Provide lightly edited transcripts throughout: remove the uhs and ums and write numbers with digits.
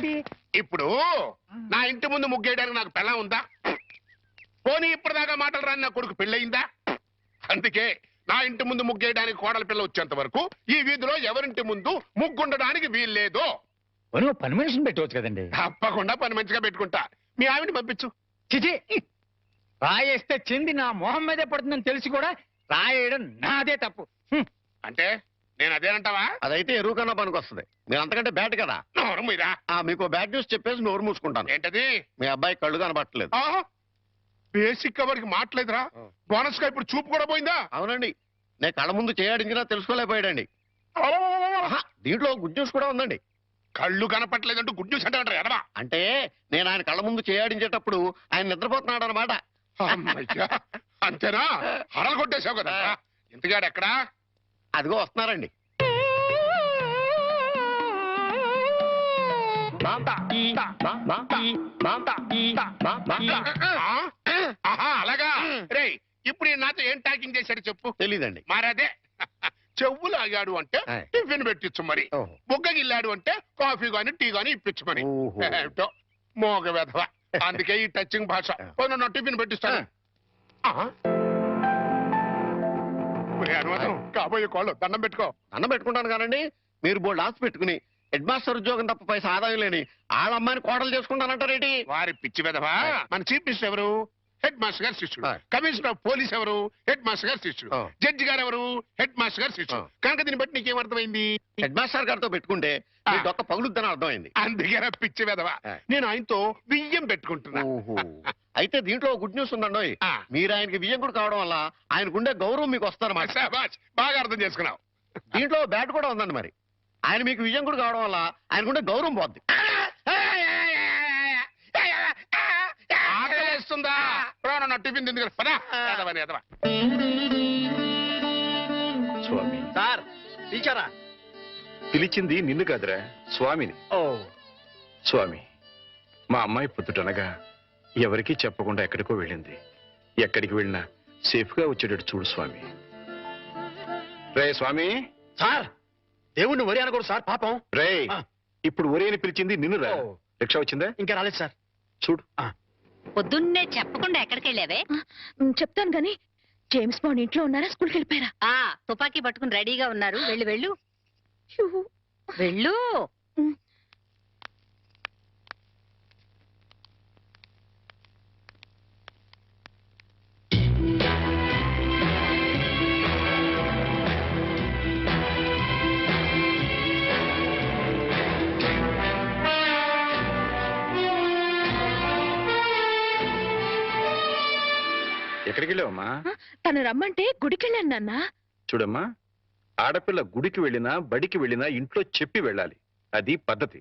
ఏంటి ఇప్పుడు నా ఇంటి ముందు ముగ్గేయడానికి నాకు పెళ్ళం ఉందా? పోనీ ఇప్పటిదాకా మాటలు రాని నా కొడుకు పెళ్ళయిందా? అందుకే నా ఇంటి ముందు ముగ్గేయడానికి కోడల పిల్ల వచ్చేంత వరకు ఈ వీధిలో ఎవరింటి ముందు ముగ్గుండడానికి వీల్లేదు. పని మనిషిని పెట్టవచ్చు కదండి. తప్పకుండా పని మంచిగా పెట్టుకుంటా. మీ ఆవిడని పంపించు. చిచి, రాయేస్తే చింది నా మొహం మీదే పడుతుందని తెలిసి కూడా రాయేయడం నాదే తప్పు. అంటే నేను అదేనంటావా? అదైతే ఎరువు కన్నా పనికి వస్తుంది. మీరు అంతకంటే బ్యాట్ కదా. నోరు మీరా. మీకు బ్యాడ్ న్యూస్ చెప్పేసి నోరు మూసుకుంటాను. ఏంటది? మీ అబ్బాయి కళ్ళు కనబట్టలేదు. బేసిక్ కవర్కి మాట్లేదురా. బోనస్ గా ఇప్పుడు చూపు కూడా పోయిందా? అవునండి, నేను కళ్ళ ముందు చేయడించినా తెలుసుకోలేకపోయాడండి. దీంట్లో గుడ్ న్యూస్ కూడా ఉందండి. కళ్ళు కనపట్లేదంటూ గుడ్ న్యూస్ అంటే ఎడవా? అంటే నేను ఆయన కళ్ళ ముందు చేయాడించేటప్పుడు ఆయన నిద్రపోతున్నాడు అనమాట. అంతేనా? హరలు కొట్టేశావు కదా. ఇంతగాడు ఎక్కడా? అదిగో వస్తున్నారండి. అలాగా. రే, ఇప్పుడు నాతో ఏం టాకింగ్ చేశాడు చెప్పు. తెలీదండి. మారాదే. చెవులు ఆగాడు అంటే టిఫిన్ పెట్టించు, మరి బుగ్గగిల్లాడు అంటే కాఫీ గాని టీ గాని ఇప్పించు మరి. ఏమిటో మోగ వెధవ. అందుకే ఈ టచింగ్ భాష. నా టిఫిన్ పెట్టిస్తాను. కాబోయే కోళ్ళు దండం పెట్టుకో. దండం పెట్టుకుంటాను కానండి. మీరు బోల్డ్ ఆస్తి పెట్టుకుని హెడ్ మాస్టర్ ఉద్యోగం తప్ప పైసా ఆదాయం లేని వాళ్ళ అమ్మాయిని కోడలు చేసుకుంటానంటారేంటి? వారి పిచ్చి వెధవా. మన చీఫ్ మినిస్టర్ ఎవరు? హెడ్ మాస్టర్ గారు శిష్యుడు. కమిషనర్ ఆఫ్ పోలీస్ ఎవరు? హెడ్ మాస్టర్ గారు శిష్యుడు. జడ్జి గారు ఎవరు? హెడ్ మాస్టర్ గారు శిష్యుడు. కనుక దీన్ని బట్టి నీకేమర్థమైంది? హెడ్ మాస్టర్ గారితో పెట్టుకుంటే ఒక్క పగులుద్దని అర్థమైంది. అందుకే పిచ్చి వెధవా. నేను ఆయనతో బియ్యం పెట్టుకుంటున్నా. అయితే దీంట్లో గుడ్ న్యూస్ ఉందండి. మీరు ఆయనకి బియ్యం కూడా కావడం వల్ల ఆయనకుండే గౌరవం మీకు వస్తారన్నమాట. బాగా అర్థం చేసుకున్నావు. దీంట్లో బ్యాట్ కూడా ఉందండి. మరి ఆయన మీకు విజయం కూడా కావడం వల్ల ఆయనకుండే గౌరవం పోద్ది. ఆకలిస్తుందా? నా టిఫిన్ తింది కదా. స్వామి సార్ పిలిచారా? పిలిచింది నిన్ను కాదురా, స్వామిని. స్వామి, మా అమ్మాయి పొద్దుటనగా ఎవరికీ చెప్పకుండా ఎక్కడికో వెళ్ళింది. ఎక్కడికి వెళ్ళినా సేఫ్ గా వచ్చేటట్టు చూడు స్వామి. రే స్వామి. సార్, దేవుణ్ణి వరి అనకూడదు సార్, పాపం. రే, ఇప్పుడు ఒరే అని పిలిచింది నిన్ను రా. రిక్షా వచ్చిందా? ఇంకా రాలేదు సార్. చూడు. పొద్దున్నే చెప్పకుండా ఎక్కడికి వెళ్ళావే? చెప్తాను గాని జేమ్స్ బాండ్ ఇంట్లో ఉన్నారా, స్కూల్కి వెళ్ళిపోయారా? తుపాకీ పట్టుకుని రెడీగా ఉన్నారు. వెళ్ళు వెళ్ళు వెళ్ళు. ఎక్కడికి వెళ్ళావమ్మా? తను రమ్మంటే గుడికెళ్ళాను నాన్న. చూడమ్మా, ఆడపిల్ల గుడికి వెళ్ళినా బడికి వెళ్ళినా ఇంట్లో చెప్పి వెళ్ళాలి. అది పద్ధతి.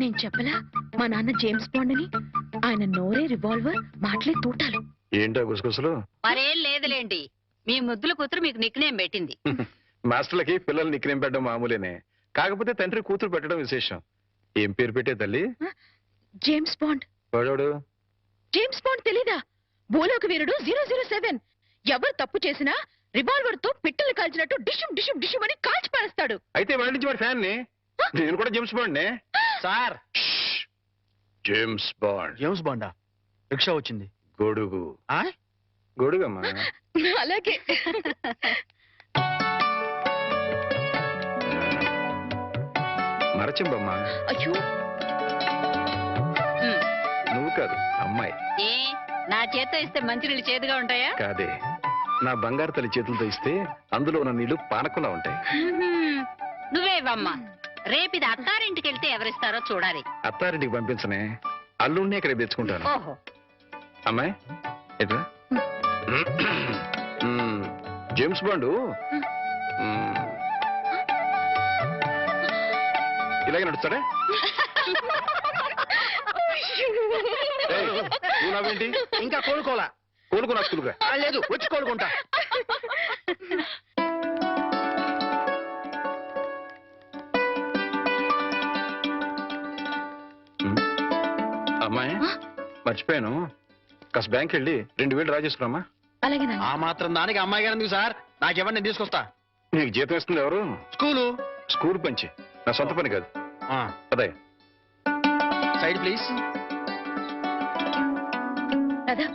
నేను చెప్పలా మా నాన్న జేమ్స్ బాండ్ అని? ఆయన నోరే రివాల్వర్, మాటలే తూటాలు. ఏంటో గుసగుసలు? మరేం లేదులేండి, మీ ముద్దుల కూతురు మీకు నిక్నేం పెట్టింది. మాస్టర్లకి పిల్లలు నిక్నేం పెట్టడం మామూలేనే. కాకపోతే తండ్రి కూతురు పెట్టడం విశేషం. ఏం పేరు పెట్టే తల్లి? James bond. వాడు జేమ్స్ బాండ్ తెలీదా? భూలోక వీరుడు 007. ఎవరు తప్పు చేసినా రివాల్వర్ తో పిట్టలు కాల్చినట్టు డిషుం డిషుం డిషుం అని కాల్చి పారేస్తాడు. అయితే వాడి నుంచి వాడి ఫ్యాన్ ని. నేను కూడా జేమ్స్ బాండ్ నే. Sir, James Bond. జేమ్స్ బాండా? రిక్షా వచ్చింది. గొడుగు. గొడుగమ్మా. అలాగే. మరచింబమ్మా. అయ్యో, నువ్వు కాదు, అమ్మాయి. ఏ, నా చేత్తో ఇస్తే మంచినీళ్ళు చేదుగా ఉంటాయా? కాదే, నా బంగారు తల్లి చేతులతో ఇస్తే అందులో ఉన్న నీళ్లు పానకుండా ఉంటాయి. నువ్వేవమ్మా. రేపిది అత్తారింటికి వెళ్తే ఎవరిస్తారో చూడాలి. అత్తారింటికి పంపించనే, అల్లుడిని ఇక్కడ తెచ్చుకుంటాను. ఓహో. అమ్మాయి ఎట్లా? జేమ్స్ బాండు ఇలాగే నడుస్తాడా? నువ్వు నవ్వేంటి? ఇంకా కోలుకోలా? కోలుకున్నా స్కూల్గా? లేదు, వచ్చి కోలుకుంటా. అమ్మాయి మర్చిపోయాను, కాస్త బ్యాంక్ వెళ్ళి 2000 డ్రా చేసుకురామా. అలాగే నాన్న. ఆ మాత్రం దానికి అమ్మాయి గారు ఎందుకు సార్? నాకెవరిని నేను తీసుకొస్తా. నీకు జీతం ఇస్తుంది ఎవరు? స్కూలు. స్కూల్ పంచి, నా సొంత పని కాదు. పదయ్య. Side please. రాధా,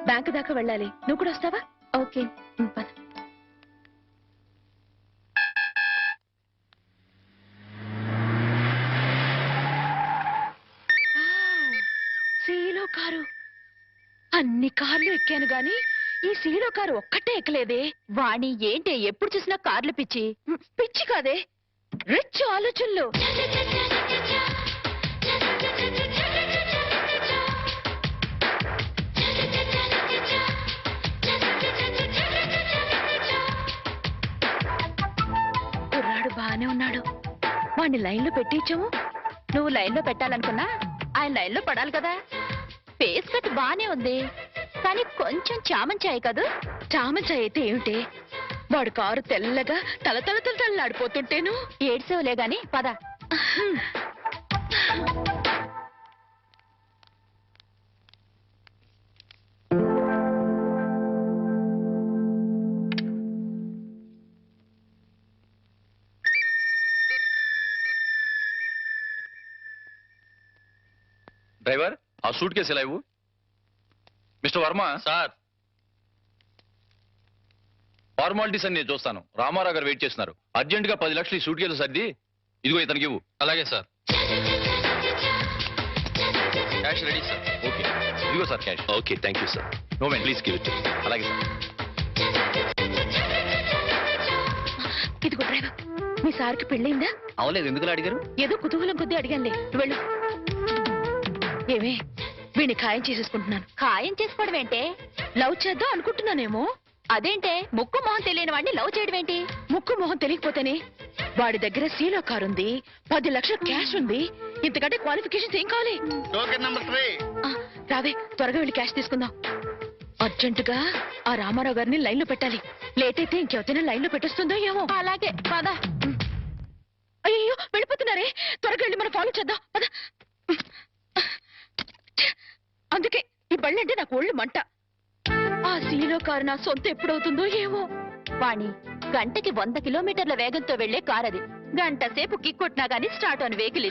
బ్యాంకు దాకా వెళ్ళాలి, నువ్వు కూడా వస్తావా? ఓకే పద. సీలో కారు. అన్ని కార్లు ఎక్కాను గాని ఈ సీలో కారు ఒక్కటే ఎక్కలేదే. వాణి ఏంటి ఎప్పుడు చూసినా కార్లు పిచ్చి? పిచ్చి కాదే, రిచ్ ఆలోచనలు. కుర్రాడు బానే ఉన్నాడు, వాణ్ణి లైన్లో పెట్టించాము. నువ్వు లైన్లో పెట్టాలనుకున్నా ఆయన లైన్లో పడాలి కదా. ఫేస్ కట్ బానే ఉంది కానీ కొంచెం చామంచాయి కదా. చామంచాయి అయితే ఏమిటి, వాడు కారు తెల్లగా తల తల తల తల్లాడిపోతుంటేను. ఏడ్సేవలే గాని పద. డ్రైవర్, ఆ సూట్ కేసు ఎలా ఇవ్వు. మిస్టర్ వర్మ. సార్, ఫార్మాలిటీస్ అని నేను చూస్తాను. రామారావు గారు వెయిట్ చేస్తున్నారు. అర్జెంట్ గా 10 లక్షలు ఈ సూట్ కేసు సర్ది ఇదిగో ఇతనికి ఇవ్వు. అలాగే sir. Cash ready sir. Okay, ఇదిగో sir cash. Okay, thank you sir. No man, please give it. అలాగే సార్. ఇదిగో డ్రైవర్, మీ సార్కి పెళ్ళైందా? అవలేదు, ఎందుకు అడిగారు? ఏదో కుతూహలం కొద్దీ అడిగానులే, నువ్వు వెళ్ళు. ఏమే, వీడిని ఖాయం చేసేసుకుంటున్నాను. ఖాయం చేసుకోవడం ఏంటే? లవ్ చేద్దాం అనుకుంటున్నానేమో. అదేంటే ముక్కు మొహం తెలియని వాడిని లవ్ చేయడం ఏంటి? ముక్కు మొహం తెలియకపోతేనే. వాడి దగ్గర సీలో కార్ ఉంది, 10 లక్షల క్యాష్ ఉంది. ఇంతకంటే క్వాలిఫికేషన్స్ ఏం కావాలి? రావే, త్వరగా వెళ్ళి క్యాష్ తీసుకుందాం. అర్జెంటుగా ఆ రామారావు గారిని లైన్ లో పెట్టాలి. లేట్ అయితే ఇంకెవరైనా లైన్ లో పెట్టేస్తుందో ఏమో. అలాగే పద. అయ్యో వెళ్ళిపోతున్నారే, త్వరగా వెళ్ళి మనం ఫాలో చేద్దాం పద. అందుకే ఈ బళ్ళంటే నాకు ఒళ్ళు మంట. ఆ సీలో కారు నా సొంత ఎప్పుడవుతుందో ఏమో. వాణి, గంటకి 100 కిలోమీటర్ల వేగంతో వెళ్లే కారు అది. గంట సేపు కిక్ కొట్టినా గానీ స్టార్ట్ అని వెహికల్